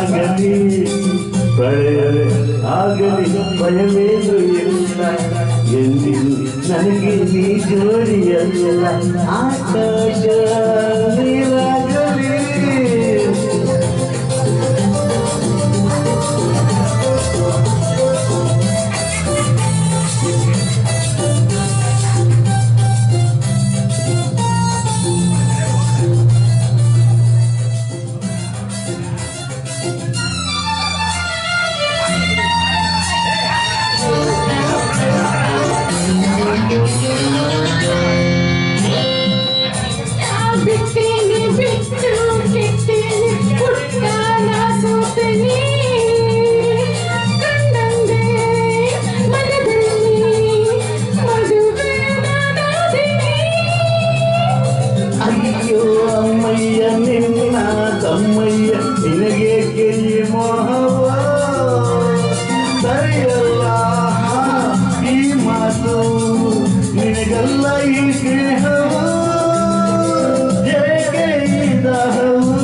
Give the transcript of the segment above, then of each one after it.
ತಂಪಾಗಲಿ ಪ್ರಳಯ ಆಗಲಿ ಭಯವೇನು ಇಲ್ಲ ಎಂದಿಗೂ ನನಗೆ ನೀ ಜೋಡಿಯಲ್ಲ ಆಕಾಶ ನೀರಾಗಲಿ ತಮ್ಮಯ್ಯ ನಿನಗೆ ಕೆಯ್ಯಿ ಮೋಹವ ಸರಿಯಲ್ಲ ಈ ಮಾತು ನಿನಗಲ್ಲ ಈ ಸ್ನೇಹವ ಏಕೆ ಈ ದಾಹವು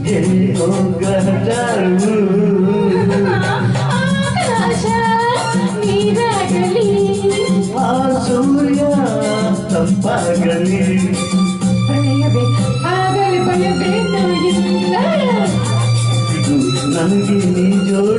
ಎಲ್ಲಿ ಹೋಗಲು ಆ ಸೂರ್ಯ ತಂಪಾಗಲಿ ನನಗೆ ನೀ ಜೋಡಿ